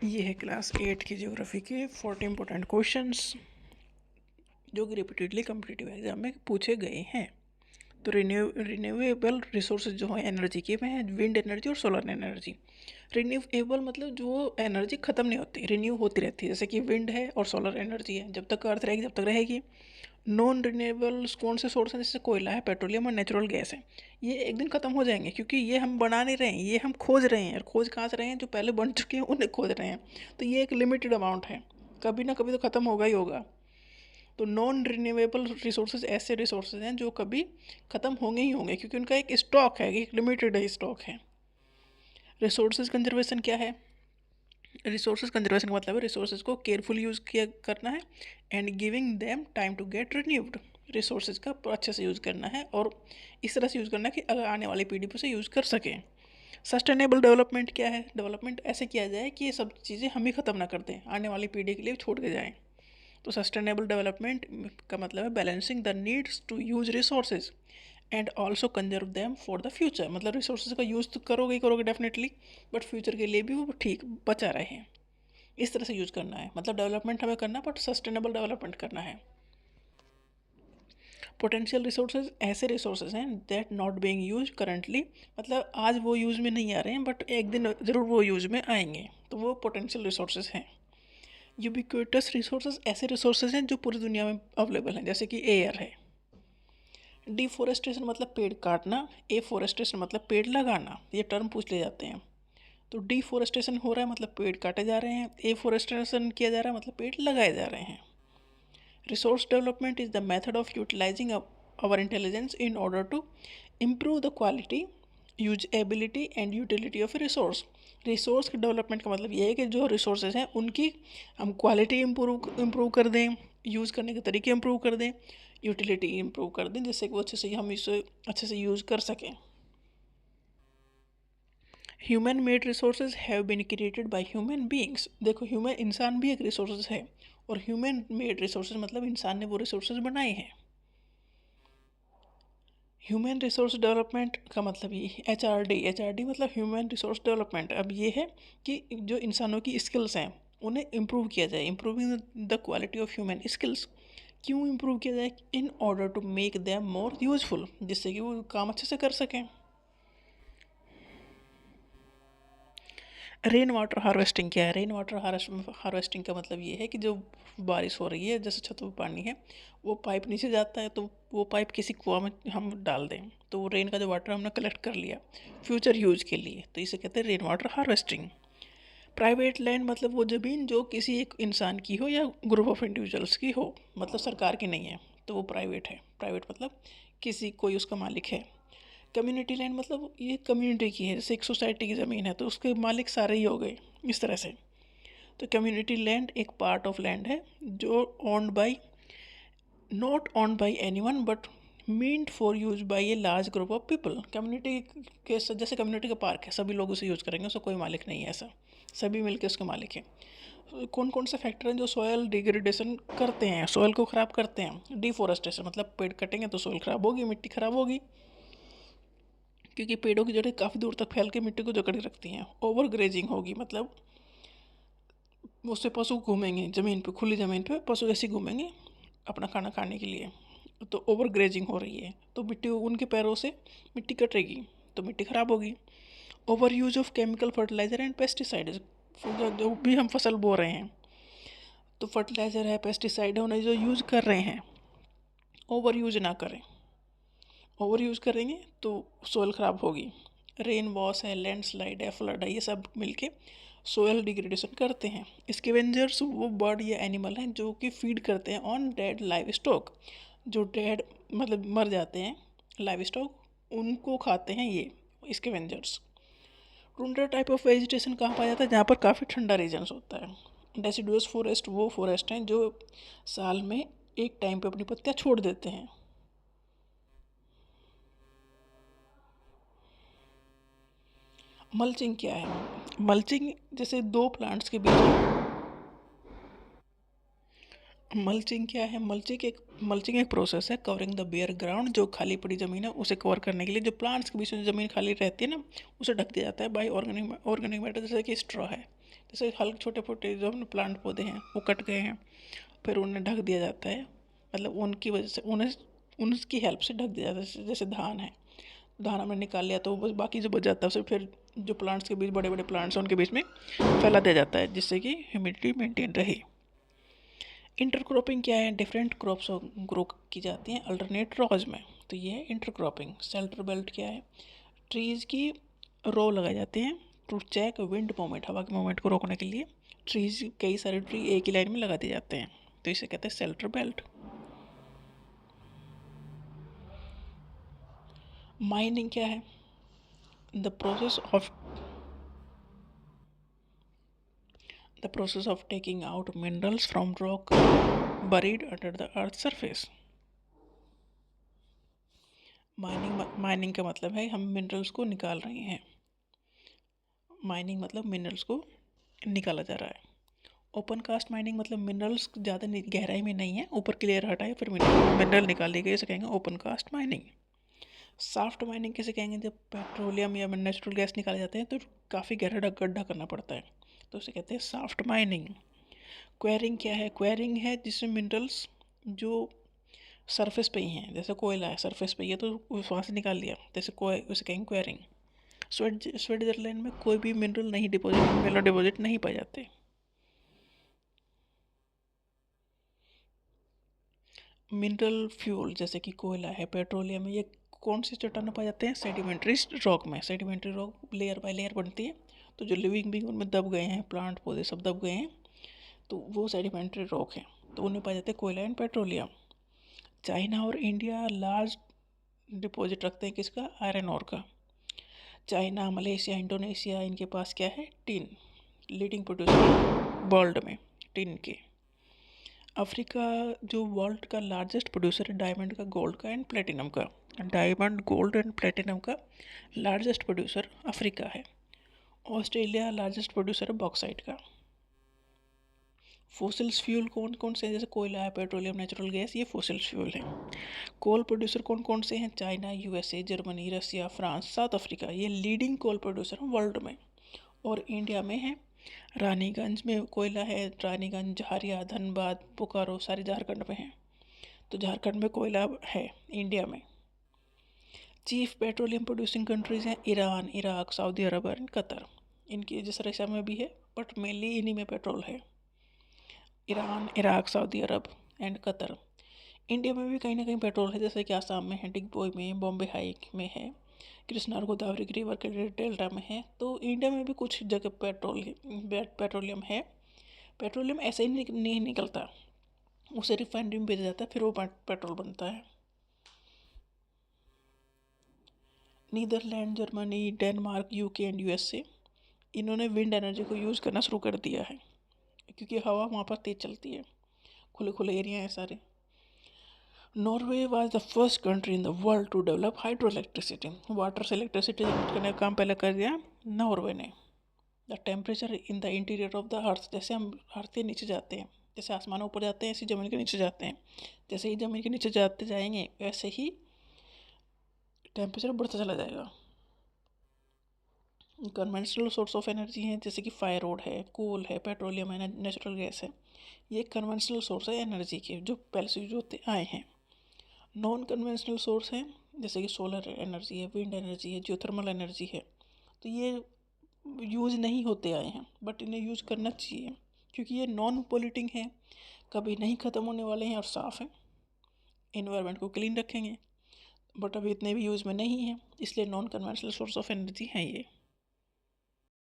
ये है क्लास 8 की ज्योग्राफी के 40 इंपॉर्टेंट क्वेश्चंस जो कि रिपीटेडली कम्पिटिटिव एग्जाम में पूछे गए हैं। तो रिन्यूएबल रिसोर्सेज जो है एनर्जी के में है विंड एनर्जी और सोलर एनर्जी। रिन्यूएबल मतलब जो एनर्जी ख़त्म नहीं होती, रिन्यू होती रहती है, जैसे कि विंड है और सोलर एनर्जी है, जब तक अर्थ रहेगी जब तक रहेगी। नॉन रिन्यूएबल कौन से सोर्स हैं, जैसे कोयला है, पेट्रोलियम और नेचुरल गैस है, ये एक दिन ख़त्म हो जाएंगे क्योंकि ये हम बना नहीं रहे हैं, ये हम खोज रहे हैं। और खोज कहाँ से रहे हैं, जो पहले बन चुके हैं उन्हें खोज रहे हैं। तो ये एक लिमिटेड अमाउंट है, कभी ना कभी तो ख़त्म होगा ही होगा। तो नॉन रिन्यूएबल रिसोर्सेज ऐसे रिसोर्सेज हैं जो कभी ख़त्म होंगे ही होंगे क्योंकि उनका एक स्टॉक है, एक लिमिटेड स्टॉक है। रिसोर्सेज कंजर्वेशन क्या है? रिसोर्सेज कंजर्वेशन का मतलब है रिसोर्सेज को केयरफुल यूज़ किया करना है and giving them time to get renewed. Resources का अच्छे से यूज़ करना है और इस तरह से यूज़ करना है कि अगर आने वाली पीढ़ी पर से यूज़ कर सकें। सस्टेनेबल डेवलपमेंट क्या है? डेवलपमेंट ऐसे किया जाए कि ये सब चीज़ें हम ही ख़त्म ना कर दें, आने वाली पीढ़ी के लिए छोड़ के जाएँ। तो सस्टेनेबल डेवलपमेंट का मतलब है balancing the needs to use resources and also conserve them for the future. मतलब रिसोर्सेज का यूज़ तो करोगे ही करोगे डेफिनेटली, बट फ्यूचर के लिए भी वो ठीक बचा रहे। इस तरह से यूज़ करना है, मतलब डेवलपमेंट हमें करना है बट सस्टेनेबल डेवलपमेंट करना है। पोटेंशियल रिसोर्सेज ऐसे रिसोर्सेज हैं that not being use currently, मतलब आज वो यूज़ में नहीं आ रहे हैं बट एक दिन ज़रूर वो यूज़ में आएंगे, तो वो पोटेंशियल रिसोर्सेज हैं। यूबिक्विटस रिसोर्सेज ऐसे रिसोर्सेज हैं जो पूरी दुनिया में अवेलेबल हैं, जैसे कि एयर है। डिफोरेस्टेशन मतलब पेड़ काटना, एफोरेस्टेशन मतलब पेड़ लगाना, ये टर्म पूछ ले जाते हैं। तो डिफोरेस्टेशन हो रहा है मतलब पेड़ काटे जा रहे हैं, एफोरेस्टेशन किया जा रहा है मतलब पेड़ लगाए जा रहे हैं। Resource development is the method of utilizing our intelligence in order to improve the quality, usability and utility of a resource. Resource के डेवलपमेंट का मतलब ये है कि जो रिसोर्सेज हैं उनकी हम क्वालिटी इम्प्रूव कर दें, यूज़ करने के तरीके इम्प्रूव कर दें, यूटिलिटी इम्प्रूव कर दें, जिससे कि वो अच्छे से हम इसे अच्छे से यूज़ कर सकें। Human made resources have been created by human beings. देखो ह्यूमन इंसान भी एक रिसोर्सेज है और ह्यूमन मेड रिसोर्सेज मतलब इंसान ने वो रिसोर्सेज बनाए हैं। ह्यूमन रिसोर्स डेवलपमेंट का मतलब ये एच आर डी मतलब ह्यूमन रिसोर्स डेवलपमेंट। अब ये है कि जो इंसानों की स्किल्स हैं उन्हें इम्प्रूव किया जाए, improving the quality of human skills. क्यों इम्प्रूव किया जाए? In order to make them more useful, जिससे कि वो काम अच्छे से कर सकें। रेन वाटर हार्वेस्टिंग क्या है? रेन वाटर हार्वेस्टिंग का मतलब ये है कि जो बारिश हो रही है, जैसे छतों पर पानी है, वो पाइप नीचे जाता है तो वो पाइप किसी कुआं में हम डाल दें तो वो रेन का जो वाटर हमने कलेक्ट कर लिया फ्यूचर यूज के लिए, तो इसे कहते हैं rain water harvesting. Private land मतलब वो ज़मीन जो किसी एक इंसान की हो या ग्रुप ऑफ इंडिविजुअल्स की हो, मतलब सरकार की नहीं है, तो वो प्राइवेट है। प्राइवेट मतलब किसी कोई उसका मालिक है। कम्युनिटी लैंड मतलब ये कम्युनिटी की है, जैसे एक सोसाइटी की ज़मीन है तो उसके मालिक सारे ही हो गए, इस तरह से। तो कम्युनिटी लैंड एक पार्ट ऑफ लैंड है जो owned by not owned by any one but meant for use by a large group of people. Community के जैसे कम्युनिटी का पार्क है, सभी लोग उसे यूज़ करेंगे, उसका कोई मालिक नहीं है, ऐसा सभी मिलकर उसके मालिक हैं। कौन कौन से फैक्टर हैं जो सॉयल डिग्रेडेशन करते हैं, सॉयल को ख़राब करते हैं? डिफोरेस्टेशन मतलब पेड़ कटेंगे तो सॉयल ख़राब होगी, मिट्टी ख़राब होगी, क्योंकि पेड़ों की जड़ें काफ़ी दूर तक फैल के मिट्टी को जकड़ रखती हैं। ओवर ग्रेजिंग होगी मतलब उससे पशु घूमेंगे ज़मीन पे, खुली ज़मीन पे पशु ऐसे घूमेंगे अपना खाना खाने के लिए, तो ओवर ग्रेजिंग हो रही है तो मिट्टी उनके पैरों से मिट्टी कटेगी तो मिट्टी ख़राब होगी। Over use of chemical fertiliser and pesticide, जो भी हम फसल बो रहे हैं तो फर्टिलाइज़र है, पेस्टिसाइड है, उन्हें जो यूज़ कर रहे हैं ओवर यूज ना करें। ओवर यूज़ करेंगे तो सोयल ख़राब होगी। रेन वॉश है, लैंडस्लाइड है, फ्लड है, ये सब मिलके सोयल डिग्रेडेशन करते हैं। स्कैवेंजर्स वो बर्ड या एनिमल हैं जो कि फीड करते हैं ऑन डेड लाइव स्टॉक, जो डेड मतलब मर जाते हैं लाइव स्टॉक, उनको खाते हैं ये scavengers. Tundra type of vegetation कहाँ पाया जाता है? जहाँ पर काफ़ी ठंडा रीजन्स होता है। डेसिडुअस फॉरेस्ट वो फॉरेस्ट हैं जो साल में एक टाइम पे अपनी पत्तियाँ छोड़ देते हैं। मल्चिंग क्या है? मल्चिंग जैसे दो प्लांट्स के बीच मल्चिंग क्या है? मल्चिंग एक प्रोसेस है कवरिंग द बेयर ग्राउंड, जो खाली पड़ी ज़मीन है उसे कवर करने के लिए जो प्लांट्स के बीच में ज़मीन खाली रहती है ना, उसे ढक दिया जाता है बाई ऑर्गेनिक मैटर, जैसे कि स्ट्रॉ है। जैसे हल्के छोटे छोटे जो अपने प्लांट पौधे हैं वो कट गए हैं, फिर उन्हें ढक दिया जाता है, मतलब उनकी वजह से उन्हें उनकी हेल्प से ढक दिया जाता है। जैसे धान है, धान हमने निकाल लिया तो बस बाकी जो बच जाता है उसे फिर जो प्लांट्स के बीच बड़े बड़े प्लांट्स हैं उनके बीच में फैला दिया जाता है, जिससे कि ह्यूमिडिटी मेंटेन रहे। इंटरक्रॉपिंग क्या है? डिफरेंट क्रॉप्स ग्रो की जाती हैं अल्टरनेट रॉज में, तो ये है इंटरक्रॉपिंग। शेल्टर बेल्ट क्या है? ट्रीज़ की रो लगाए जाते हैं टू चेक विंड मूवमेंट, हवा के मूवमेंट को रोकने के लिए ट्रीज, कई सारे ट्री एक ही लाइन में लगा दिए जाते हैं, तो इसे कहते हैं शेल्टर बेल्ट। माइनिंग क्या है? The process of taking out minerals from rock buried under the earth surface। Mining का मतलब है हम मिनरल्स को निकाल रहे हैं। माइनिंग मतलब मिनरल्स को निकाला जा रहा है। ओपन कास्ट माइनिंग मतलब मिनरल्स ज़्यादा गहराई में नहीं है, ऊपर की लेयर हटाए फिर मिनरल निकाल ली गई, इसे कहेंगे open cast mining. Soft mining किसे कहेंगे? जब पेट्रोलियम या नेचुरल गैस निकाले जाते हैं तो काफ़ी गहरा गड्ढा करना पड़ता है, तो उसे कहते हैं सॉफ्ट माइनिंग। क्वेरिंग क्या है? क्वेरिंग है जिसमें मिनरल्स जो सरफेस पे ही हैं, जैसे कोयला है सरफेस पे ही है तो वहाँ से निकाल लिया, जैसे उसे कहेंगे क्वेरिंग। स्विट्जरलैंड में कोई भी मिनरल डिपॉजिट नहीं पाए जाते। मिनरल फ्यूल जैसे कि कोयला है, पेट्रोलियम है, ये कौन सी चट्टानों पाए जाते हैं? सेडिमेंट्री रॉक में। Sedimentary rock layer by layer बनती है, तो जो लिविंग बींग उनमें दब गए हैं, प्लांट पौधे सब दब गए हैं, तो वो सेडिमेंट्री रॉक है, तो उनमें पाए जाते हैं कोयला एंड पेट्रोलियम। चाइना और इंडिया लार्ज डिपॉजिट रखते हैं किसका? आयरन ओर का। चाइना, मलेशिया, इंडोनेशिया, इनके पास क्या है? टिन, लीडिंग प्रोड्यूसर वर्ल्ड में टिन के। अफ्रीका जो वर्ल्ड का लार्जेस्ट प्रोड्यूसर है डायमंड का, गोल्ड का एंड प्लेटिनम का। डायमंड, गोल्ड एंड प्लेटिनम का लार्जेस्ट प्रोड्यूसर अफ्रीका है। ऑस्ट्रेलिया लार्जेस्ट प्रोड्यूसर है बॉक्साइट का। फोसिल्स फ्यूल कौन कौन से हैं? जैसे कोयला है, पेट्रोलियम, नेचुरल गैस, ये फोसिल्स फ्यूल है। कोल प्रोड्यूसर कौन कौन से हैं? चाइना, यूएसए, जर्मनी, रसिया, फ्रांस, साउथ अफ्रीका, ये लीडिंग कोल प्रोड्यूसर हैं वर्ल्ड में। और इंडिया में है रानीगंज में कोयला है, रानीगंज, झारिया, धनबाद, बोकारो सारे झारखंड में हैं, तो झारखंड में कोयला है इंडिया में। चीफ पेट्रोलियम प्रोड्यूसिंग कंट्रीज़ हैं ईरान, इराक, सऊदी अरब और कतर। इनकी जैसे रशिया में भी है बट मेनली इन्हीं में पेट्रोल है, Iran, Iraq, Saudi Arab and Qatar. India में भी कहीं ना कहीं पेट्रोल है, जैसे कि आसाम में है, डिगबोई में, बॉम्बे हाई में है, कृष्णा और गोदावरी रिवर के डेल्टा में है, तो इंडिया में भी कुछ जगह पेट्रोलियम है। पेट्रोलियम ऐसे ही नहीं निकलता, उसे रिफाइनरी में भेजा जाता है, फिर वो पेट्रोल बनता है। Netherlands, Germany, Denmark, UK and USA, इन्होंने विंड एनर्जी को यूज़ करना शुरू कर दिया है, क्योंकि हवा वहाँ पर तेज़ चलती है, खुले खुले एरिया हैं सारे। Norway was the first country in the world to develop hydro electricity. Water से इलेक्ट्रिसिटी जनरेट करने का काम पहले कर दिया नॉर्वे ने। The temperature in the interior of the earth, जैसे हम अर्थ के नीचे जाते हैं, जैसे आसमान ऊपर जाते हैं ऐसे ज़मीन के नीचे जाते हैं, जैसे ही ज़मीन के नीचे जाते जाएंगे वैसे ही टेम्परेचर बढ़ता चला जाएगा। कन्वेंशनल सोर्स ऑफ एनर्जी हैं जैसे कि फायरवुड है, कोल है, पेट्रोलियम है, नेचुरल गैस है, ये कन्वेंशनल सोर्स है एनर्जी के जो पहले से यूज होते आए हैं। नॉन कन्वेंशनल सोर्स हैं जैसे कि सोलर एनर्जी है, विंड एनर्जी है, जियोथर्मल एनर्जी है, तो ये यूज़ नहीं होते आए हैं बट इन्हें यूज़ करना चाहिए, क्योंकि ये नॉन पोल्यूटिंग है, कभी नहीं ख़त्म होने वाले हैं और साफ़ हैं, इन्वायरमेंट को क्लीन रखेंगे, बट अभी इतने भी यूज़ में नहीं है, इसलिए non conventional source of energy है ये।